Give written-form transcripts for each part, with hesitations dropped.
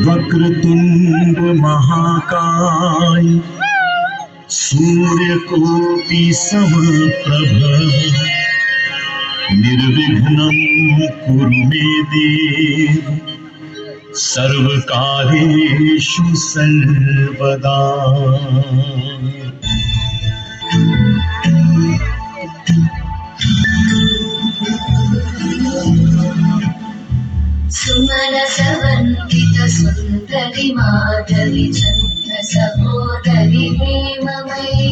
वक्रतुंड महाकाय सूर्यकोटि समप्रभ निर्विघ्नं कुरु मे देव सर्वकार्येषु सर्वदा। सुमनसवन्दित सुन्दरि माधवि चन्द्र सहोदरि हेममयि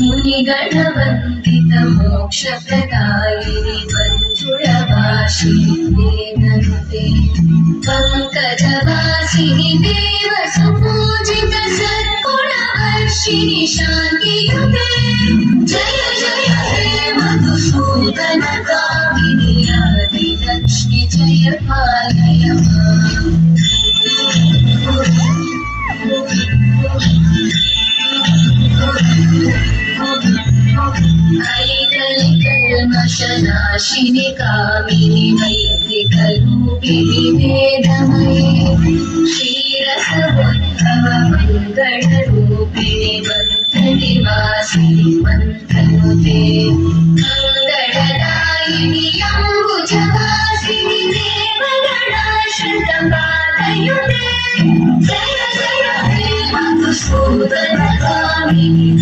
मुनिगणवन्दित मोक्षप्रदायिनि मञ्जुळभाषिनि वेदनुते पङ्कजवासिनि देव सुपूजित सद्गुणवर्षिणि शान्तियुते जय जय हे मधुसूदन कामिनि आदिलक्ष्मि जय पालय माम्। ऐकलिकल्मषनाशिनि कामिनि मैत्रिकरूपिणि वेदमये क्षीरसमुद्भव मङ्गलरूपिणि मन्त्रनिवासिनि मन्त्रनुते मङ्गलदायिनि अम्बुजवासिनि देवगणाश्रितपादयुते जय जय हे मधुसूदनकामिनि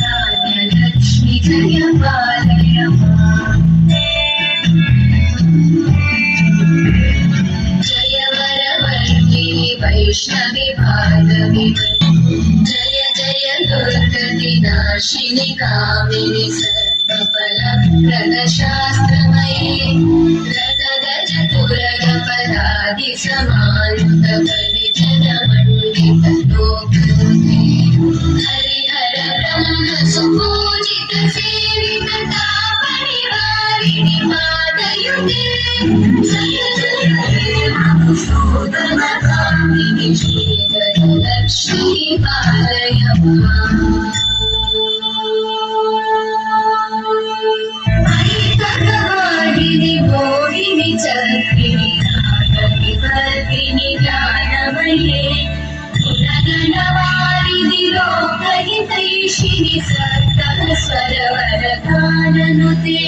धान्यलक्ष्मि जय पालय माम्। जय वरवर्णिनि वैष्णवि भार्गवि जय जय दुर्गतिनाशिनि कामिनि सर्वफलप्रदशास्त्रमये रतगजतुरगपदादि समान्तपरिजनमण्डित लोकनुते हरिहर ब्रह्म सुपूजित सेवित तापनिवारिणि पादयुते जय जय हे मधुसूदन कामिनि श्रीधरलक्ष्मि पालय माम्। ऐकवाहिनि मोहिनि चक्रिणि नागनि भद्रिणि ज्ञानमये गुणगणवारिधि लोकहितैषिणि सकल स्वरवरगाननुते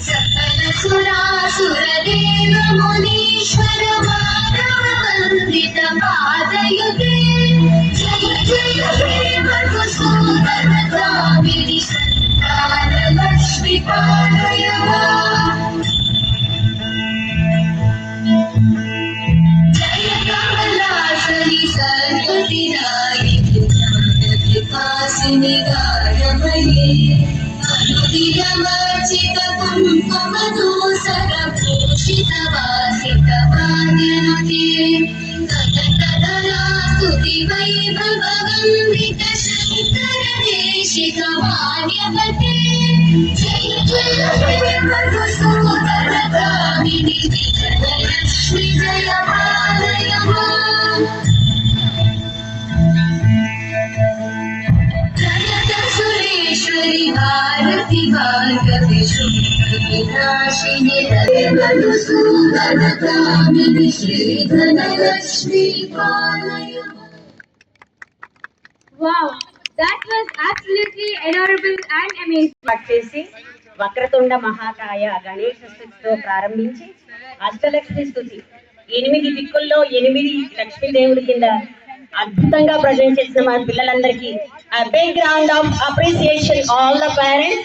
सकल सुरासुरदेव मुनीश्वर माधववन्दित पादयुते जय जय हे मधुसूदन कामिनि संतानलक्ष्मि पालय माम्। जय कमलासनि सर्वविदायिनि ज्ञानकृपासिनि गायमये अनुदिनमर्चित कुङ्कुमधूसर भूषित वासित वाद्यनुते कनकधरा स्तुति वैभववन्दित शङ्कर देशिक मान्यवते जय जय हे मधुसूदन कामिनि विजयलक्ष्मि जय पालय माम्। जयत सुरेश्वरि भारति भार्गवि शुभविनाशिनि मधुसूदन कामिनि श्रीधरलक्ष्मि पालय माम्। Wow, that was absolutely adorable and amazing. చేసి వక్రతుండ మహాకాయ గణేష స్తుతితో ప్రారంభించి అష్టలక్ష్మి స్తుతి 8 దిక్కుల్లో 8 లక్ష్మీదేవుడి కింద అద్భుతంగా ప్రజెంట్ చేసిన మా పిల్లలందరికీ a big round of appreciation all the parents.